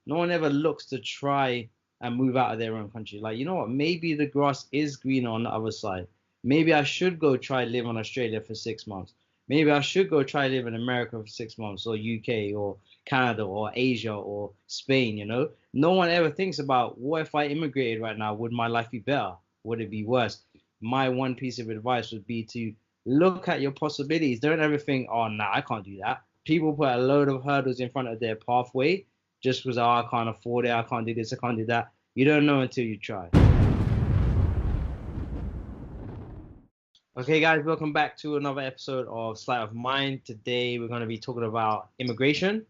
no one ever looks to try and move out of their own country. Like, you know what? Maybe the grass is greener on the other side. Maybe I should go try live in Australia for 6 months. Maybe I should go try live in America for 6 months, or UK, or Canada, or Asia, or Spain, you know? No one ever thinks about, what if I immigrated right now? Would my life be better? Would it be worse? My one piece of advice would be to look at your possibilities. Don't ever think, oh, nah, I can't do that. People put a load of hurdles in front of their pathway just because, oh, I can't afford it, I can't do this, I can't do that. You don't know until you try. Okay, guys, welcome back to another episode of Sleight of Mind. Today, we're going to be talking about immigration.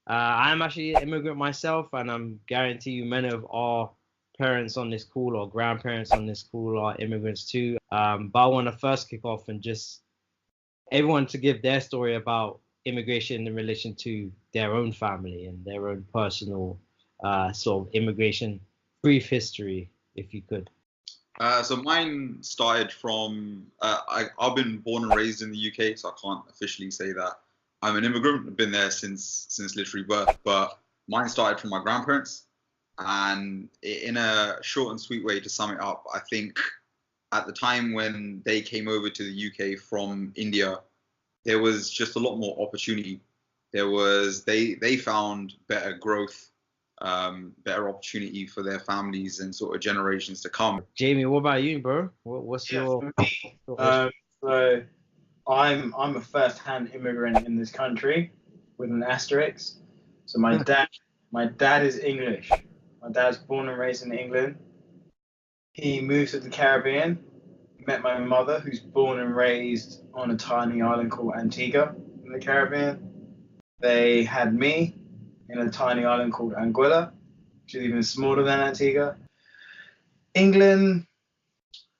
I'm actually an immigrant myself, and I'm guarantee you many of our parents on this call or grandparents on this call are immigrants too. But I want to first kick off and just everyone to give their story about immigration in relation to their own family and their own personal sort of immigration brief history, if you could. So mine started from, I've been born and raised in the UK, so I can't officially say that I'm an immigrant. I've been there since literally birth, but mine started from my grandparents. And in a short and sweet way to sum it up, I think at the time when they came over to the UK from India, there was just a lot more opportunity. They found better growth, better opportunity for their families and sort of generations to come. Jamie, what about you, bro? What's your... So I'm a first-hand immigrant in this country with an asterisk. So my dad is English. My dad's born and raised in England. He moved to the Caribbean, met my mother, who's born and raised on a tiny island called Antigua in the Caribbean. They had me in a tiny island called Anguilla, which is even smaller than Antigua. England,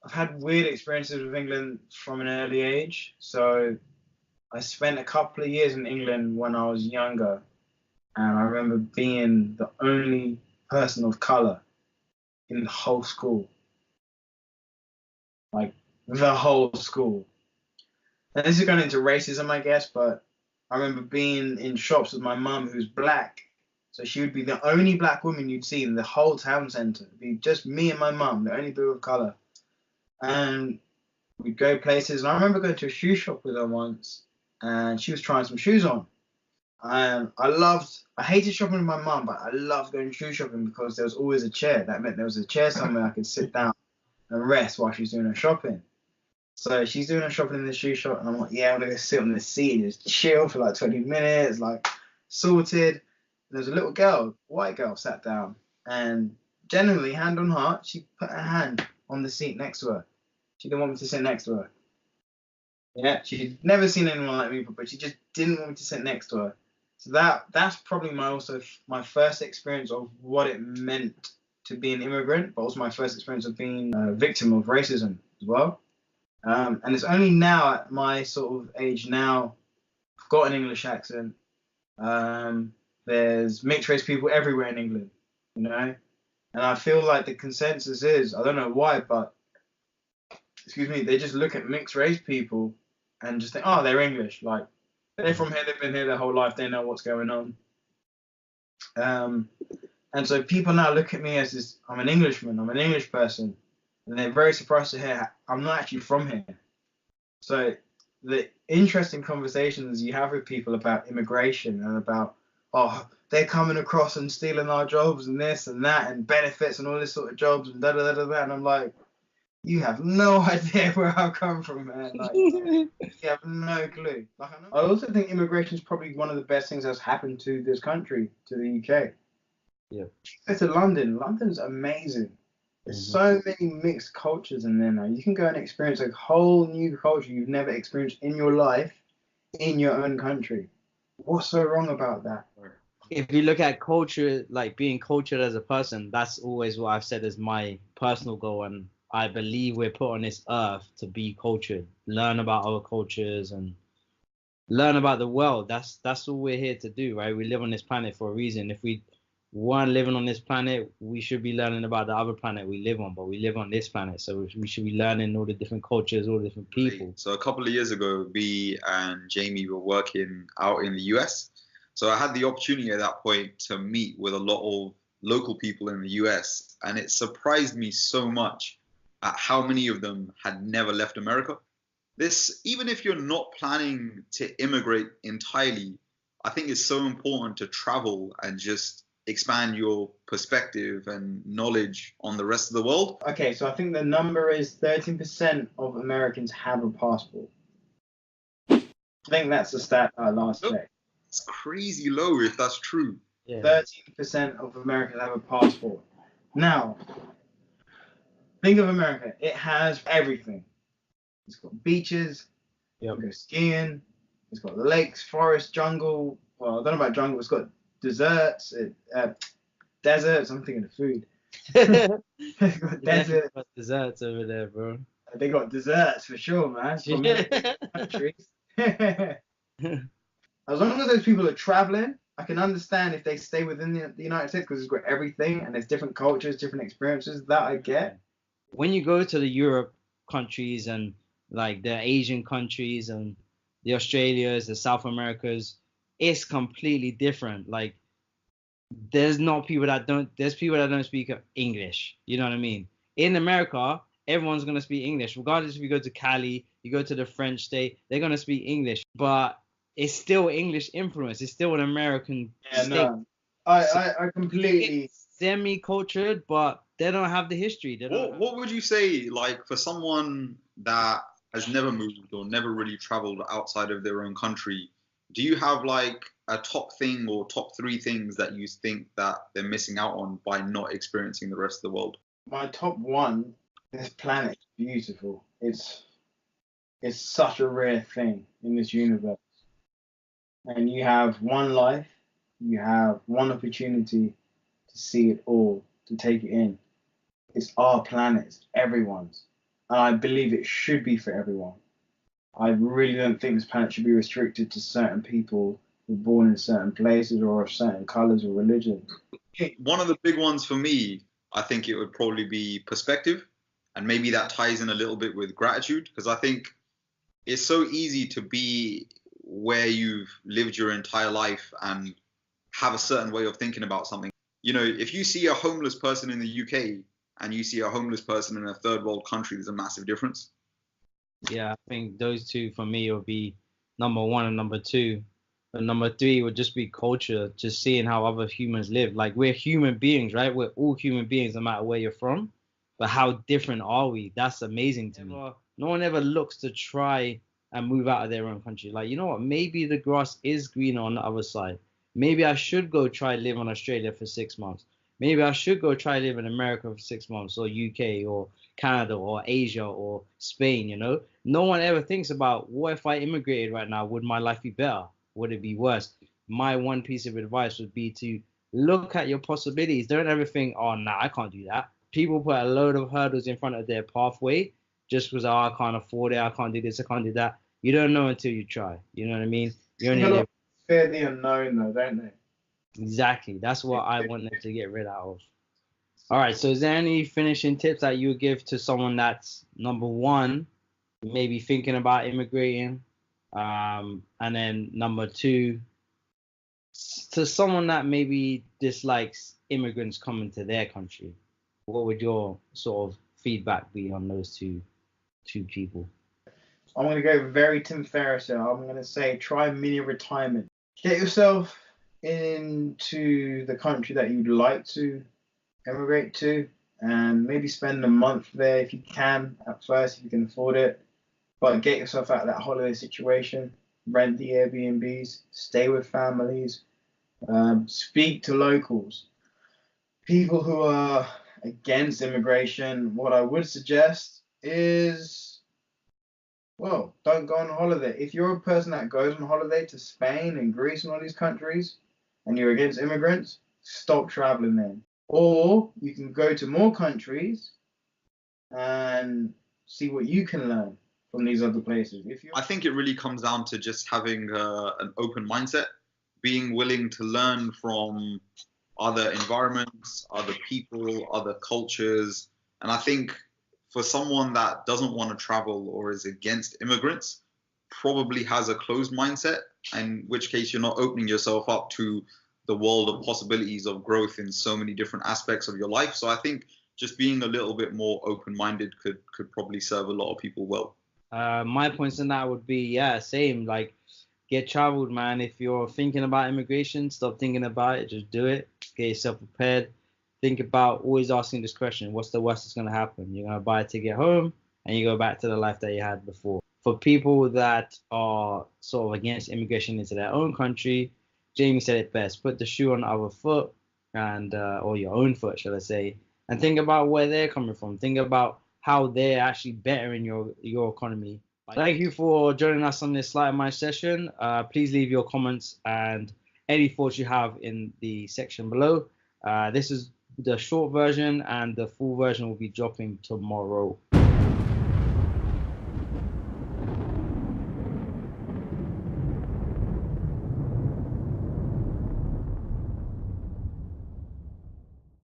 I've had weird experiences with England from an early age. So I spent a couple of years in England when I was younger, and I remember being the only person of color in the whole school. Like, the whole school. And this is going into racism, I guess, but I remember being in shops with my mum, who's black. So she would be the only black woman you'd see in the whole town centre. It'd be just me and my mum, the only people of colour. And we'd go places. And I remember going to a shoe shop with her once, and she was trying some shoes on. And I hated shopping with my mum, but I loved going shoe shopping because there was always a chair. That meant there was a chair somewhere I could sit down and rest while she was doing her shopping. So she's doing her shopping in the shoe shop, and I'm like, yeah, I'm gonna go sit on the seat and just chill for like 20 minutes, like sorted. And there's a little girl, white girl, sat down, and genuinely, hand on heart, she put her hand on the seat next to her. She didn't want me to sit next to her. Yeah, she'd never seen anyone like me, but she just didn't want me to sit next to her. So that's probably my first experience of what it meant to be an immigrant, but also my first experience of being a victim of racism as well. And it's only now at my sort of age now, I've got an English accent. There's mixed race people everywhere in England, you know? And I feel like the consensus is, I don't know why, but, they just look at mixed race people and just think, oh, they're English. Like, they're from here, they've been here their whole life, they know what's going on. And so people now look at me as this, I'm an Englishman, I'm an English person. And they're very surprised to hear I'm not actually from here. So the interesting conversations you have with people about immigration and about, oh, they're coming across and stealing our jobs and this and that and benefits and all this sort of jobs and da-da-da-da-da. And I'm like, you have no idea where I've come from, man. Like, you have no clue. Like, I also think immigration is probably one of the best things that's happened to this country, to the UK. Yeah. Go to London. London's amazing. There's so many mixed cultures in there now. You can go and experience a whole new culture you've never experienced in your life in your own country. What's so wrong about that? If you look at culture, like being cultured as a person, that's always what I've said is my personal goal. And I believe we're put on this earth to be cultured, learn about our cultures and learn about the world. That's all we're here to do, right? We live on this planet for a reason. If we weren't living on this planet, we should be learning about the other planet we live on, but we live on this planet, so we should be learning all the different cultures, all the different people. So a couple of years ago, me and Jamie were working out in the US, So I had the opportunity at that point to meet with a lot of local people in the US, and it surprised me so much at how many of them had never left America. This, even if you're not planning to immigrate entirely, I think it's so important to travel and just expand your perspective and knowledge on the rest of the world. Okay, so I think the number is 13% of Americans have a passport. I think that's the stat I last checked. It's crazy low if that's true. Yeah. 13% of Americans have a passport. Now, think of America. It has everything. It's got beaches. Yep. You go skiing. It's got lakes, forest, jungle. Well, I don't know about jungle. It's got deserts. Deserts. I'm thinking of food. It's got deserts. Got desserts over there, bro. They got desserts for sure, man. From countries. As long as those people are traveling, I can understand if they stay within the United States because it's got everything and there's different cultures, different experiences. That I get. When you go to the Europe countries and like the Asian countries and the Australias, the South Americas, it's completely different. Like there's people that don't speak English. You know what I mean? In America, everyone's gonna speak English, regardless if you go to Cali, you go to the French state, they're gonna speak English. But it's still English influence. It's still an American state. No. I completely semi-cultured, but they don't have the history. What would you say, like, for someone that has never moved or never really traveled outside of their own country, do you have like a top thing or top three things that you think that they're missing out on by not experiencing the rest of the world? My top one, this planet is beautiful. It's such a rare thing in this universe. And you have one life, you have one opportunity to see it all, to take it in. It's our planet, it's everyone's. And I believe it should be for everyone. I really don't think this planet should be restricted to certain people who are born in certain places or of certain colors or religions. One of the big ones for me, I think it would probably be perspective. And maybe that ties in a little bit with gratitude, because I think it's so easy to be where you've lived your entire life and have a certain way of thinking about something. You know, if you see a homeless person in the UK and you see a homeless person in a third world country, there's a massive difference. Yeah, I think those two for me would be number one and number two. And number three would just be culture, just seeing how other humans live. Like we're human beings, right? We're all human beings no matter where you're from. But how different are we? That's amazing to me. No one ever looks to try and move out of their own country. Like, you know what? Maybe the grass is greener on the other side. Maybe I should go try live in Australia for 6 months. Maybe I should go try live in America for 6 months, or UK or Canada or Asia or Spain, you know? No one ever thinks about, what if I immigrated right now? Would my life be better? Would it be worse? My one piece of advice would be to look at your possibilities. Don't ever think, oh, nah, I can't do that. People put a load of hurdles in front of their pathway just because, oh, I can't afford it, I can't do this, I can't do that. You don't know until you try. You know what I mean? You only live. Fear the unknown, though, don't they? Exactly. That's what I want them to get rid of. All right. So is there any finishing tips that you would give to someone that's, number one, maybe thinking about immigrating, and then number two, to someone that maybe dislikes immigrants coming to their country? What would your sort of feedback be on those two people? I'm going to go very Tim Ferriss here. I'm going to say try mini retirement. Get yourself into the country that you'd like to emigrate to, and maybe spend a month there if you can at first, if you can afford it. But get yourself out of that holiday situation. Rent the Airbnbs, stay with families, speak to locals. People who are against immigration, what I would suggest is, well, don't go on holiday. If you're a person that goes on holiday to Spain and Greece and all these countries, and you're against immigrants, stop traveling then. Or you can go to more countries and see what you can learn from these other places. I think it really comes down to just having an open mindset, being willing to learn from other environments, other people, other cultures. And I think for someone that doesn't want to travel or is against immigrants, probably has a closed mindset, in which case you're not opening yourself up to the world of possibilities of growth in so many different aspects of your life. So I think just being a little bit more open-minded could probably serve a lot of people well. My points on that would be, yeah, same. Like, get traveled, man. If you're thinking about immigration, stop thinking about it. Just do it. Get yourself prepared. Think about always asking this question: what's the worst that's gonna happen? You're gonna buy a ticket home, and you go back to the life that you had before. For people that are sort of against immigration into their own country, Jamie said it best: put the shoe on the other foot, and or your own foot, shall I say, and think about where they're coming from. Think about how they're actually bettering your economy. Thank you for joining us on this Slight Mind session. Please leave your comments and any thoughts you have in the section below. This is the short version, and the full version will be dropping tomorrow.